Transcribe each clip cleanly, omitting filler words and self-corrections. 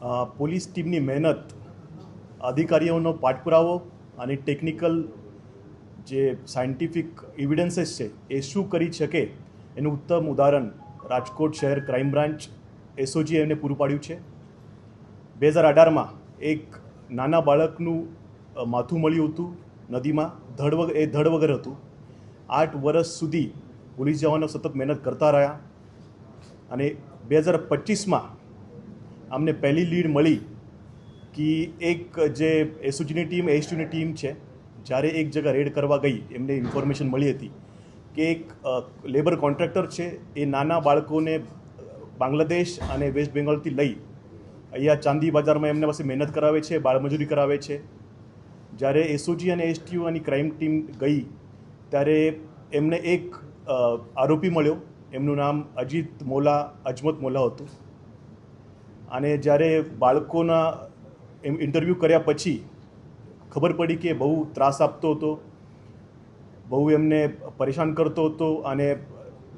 Police ટીમની મહેનત, અધિકારીઓનો પાઠપુરાવો અને ટેકનિકલ જે સાયન્ટિફિક એવિડન્સીસ છે એ શું કરી શકે એનું ઉત્તમ ઉદાહરણ રાજકોટ શહેર ક્રાઇમ બ્રાન્ચ એસઓજી એમને પૂરું પાડ્યું છે. 2018માં એક નાના બાળકનું માથું મળ્યું હતું નદીમાં, ધડ વગર હતું. 8 વર્ષ સુધી પોલીસ જવાનો સતત મહેનત કરતા રહ્યા અને 2025માં અમને પહેલી લીડ મળી કે એક જે એસઓજીની ટીમ એસટીની ટીમ છે, જ્યારે એક જગ્યા રેડ કરવા ગઈ એમને ઇન્ફોર્મેશન મળી હતી કે એક લેબર કોન્ટ્રાક્ટર છે એ નાના બાળકોને બાંગ્લાદેશ અને વેસ્ટ બેંગોલથી લઈ અહીંયા ચાંદી બજારમાં એમના પાસે મહેનત કરાવે છે, બાળમજૂરી કરાવે છે. જ્યારે એસઓજી અને એસટીઓની ક્રાઇમ ટીમ ગઈ ત્યારે એમને એક આરોપી મળ્યો, એમનું નામ અજમત મોલા હતું. અને જ્યારે બાળકોના ઇન્ટરવ્યૂ કર્યા પછી ખબર પડી કે બહુ ત્રાસ આપતો હતો, બહુ એમને પરેશાન કરતો હતો અને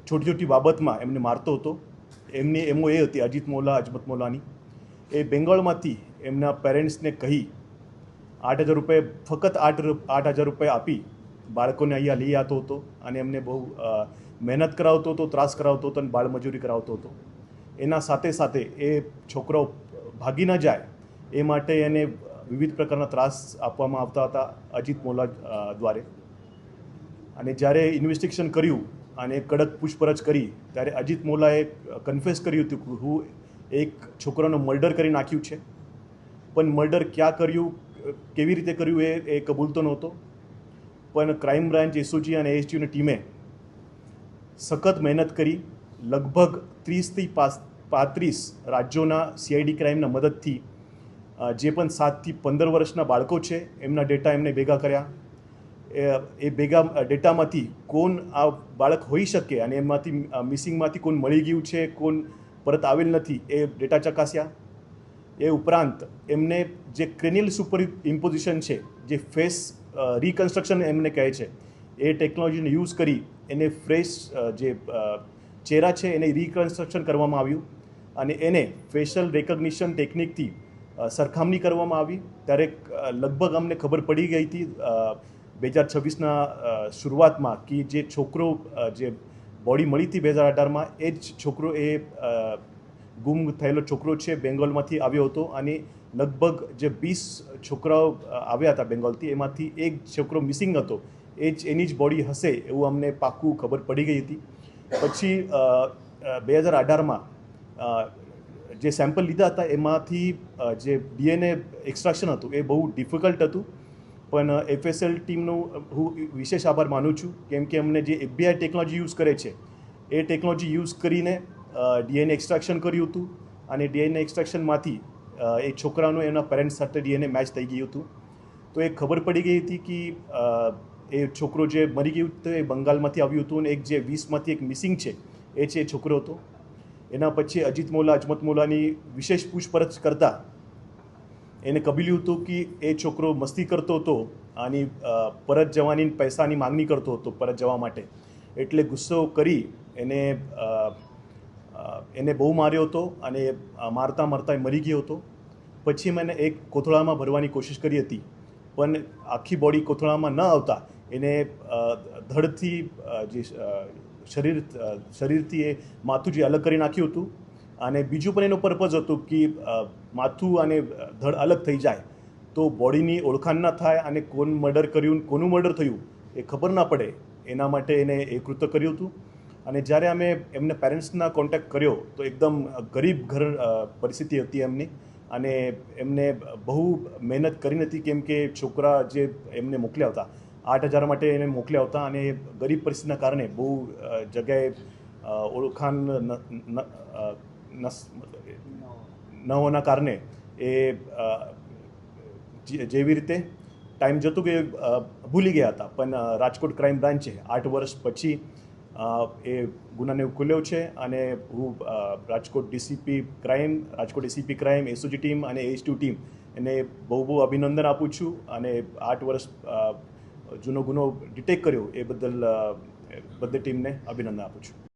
છોટી છોટી બાબતમાં એમને મારતો હતો. એમની એમો એ હતી અજમત મોલાની. એ બેંગોળમાંથી એમના પેરેન્ટ્સને કહી 8,000 રૂપિયા, ફક્ત 8,000 રૂપિયા આપી બાળકોને અહીંયા લઈ આવતો હતો અને એમને બહુ મહેનત કરાવતો હતો, ત્રાસ કરાવતો હતો અને બાળમજૂરી કરાવતો હતો. એના સાથે સાથે એ છોકરો ભાગી ન જાય એ માટે એને વિવિધ પ્રકારના ત્રાસ આપવામાં આવતા હતા અજિત મોલા દ્વારા. અને જ્યારે ઇન્વેસ્ટિગેશન કર્યું અને કડક પૂછપરછ કરી ત્યારે અજિત મોલાએ કન્ફેસ કર્યું હતું કે હું એક છોકરાનો મર્ડર કરી નાખ્યું છે, પણ મર્ડર ક્યાં કર્યું, કેવી રીતે કર્યું એ કબૂલતો નહોતો. પણ ક્રાઇમ બ્રાન્ચ એસઓજી અને એસટીઓની ટીમે સખત મહેનત કરી. લગભગ 30થી 35 રાજ્યોના સીઆઈડી ક્રાઇમના મદદથી જે પણ 7 થી 15 વર્ષના બાળકો છે એમના ડેટા એમને ભેગા કર્યા. એ ભેગા ડેટામાંથી કોણ આ બાળક હોઈ શકે અને એમાંથી મિસિંગમાંથી કોણ મળી ગયું છે, કોણ પરત આવેલ નથી, એ ડેટા ચકાસ્યા. એ ઉપરાંત એમને જે ક્રેનિયલ સુપર ઇમ્પોઝિશન છે, જે ફેસ રિકન્સ્ટ્રક્શન એમને કહે છે, એ ટેકનોલોજીનો યુઝ કરી એને ફ્રેશ જે ચહેરા છે એને રિકન્સ્ટ્રક્શન કરવામાં આવ્યું અને એને ફેશિયલ રેકગ્નિશન ટેકનિકથી સરખામણી કરવામાં આવી. ત્યારે લગભગ અમને ખબર પડી ગઈ હતી 2026ના શરૂઆતમાં કે જે છોકરો જે બોડી મળી હતી 2018માં એ જ છોકરો એ ગુમ થયેલો છોકરો છે, બેંગોલમાંથી આવ્યો હતો. અને લગભગ જે 20 છોકરાઓ આવ્યા હતા બેંગોલથી, એમાંથી એક છોકરો મિસિંગ હતો, એ જ એની જ બોડી હશે એવું અમને પાક્કું ખબર પડી ગઈ હતી. પછી 2018માં જે સેમ્પલ લીધા હતા એમાંથી જે ડીએનએ એક્સટ્રેક્શન હતું એ બહુ ડિફિકલ્ટ હતું. પણ એફએસએલ ટીમનું હું વિશેષ આભાર માનું છું, કેમ કે અમને જે એફબીઆઈ ટેકનોલોજી યુઝ કરે છે એ ટેકનોલોજી યુઝ કરીને ડીએનએ એક્સટ્રેક્શન કર્યું હતું અને ડીએનએ એક્સટ્રેક્શનમાંથી એ છોકરાનું એના પેરેન્ટ્સ સાથે ડીએનએ મેચ થઈ ગયું હતું. તો એ ખબર પડી ગઈ હતી કે એ છોકરો જે મરી ગયું હતું એ બંગાળમાંથી આવ્યું હતું અને એક જે 20માંથી એક મિસિંગ છે એ છે એ છોકરો હતો. એના પછી અજમત મોલાની વિશેષ પૂછપરછ કરતાં એને કબૂલ્યું હતું કે એ છોકરો મસ્તી કરતો હતો અને પરત જવાની પૈસાની માંગણી કરતો હતો પરત જવા માટે. એટલે ગુસ્સો કરી એને બહુ માર્યો હતો અને મારતા મારતા મરી ગયો હતો. પછી મેં એક કોથળામાં ભરવાની કોશિશ કરી હતી, પણ આખી બોડી કોથળામાં ન આવતા એને ધડથી જે શરીરથી એ માથું જે અલગ કરી નાખ્યું હતું. અને બીજું પણ એનો પર્પઝ હતું કે માથું અને ધડ અલગ થઈ જાય તો બોડીની ઓળખાણ ન થાય અને કોણ મર્ડર કર્યું, કોનું મર્ડર થયું એ ખબર ના પડે, એના માટે એને એ કૃત્ય કર્યું હતું. અને જ્યારે અમે એમના પેરેન્ટ્સના કોન્ટેક્ટ કર્યો તો એકદમ ગરીબ ઘર પરિસ્થિતિ હતી એમની અને એમને બહુ મહેનત કરી નથી, કેમ કે છોકરા જે એમને મોકલ્યા હતા 8,000 માટે એને મોકલ્યા હતા અને ગરીબ પરિસ્થિતિના કારણે બહુ જગ્યાએ ઓળખાણ ન હોવાના કારણે એ જેવી રીતે ટાઈમ જતું કે ભૂલી ગયા હતા. પણ રાજકોટ ક્રાઇમ બ્રાન્ચે 8 વર્ષ પછી એ ગુનાને ઉકેલ્યો છે અને હું Rajkot ACP crime, SOG team અને એસટીયુ ટીમ એને બહુ બહુ અભિનંદન આપું છું. અને 8 વર્ષ જૂનો ગુનો ડિટેક્ટ કર્યો એ બદલ બધી ટીમને અભિનંદન આપું છું.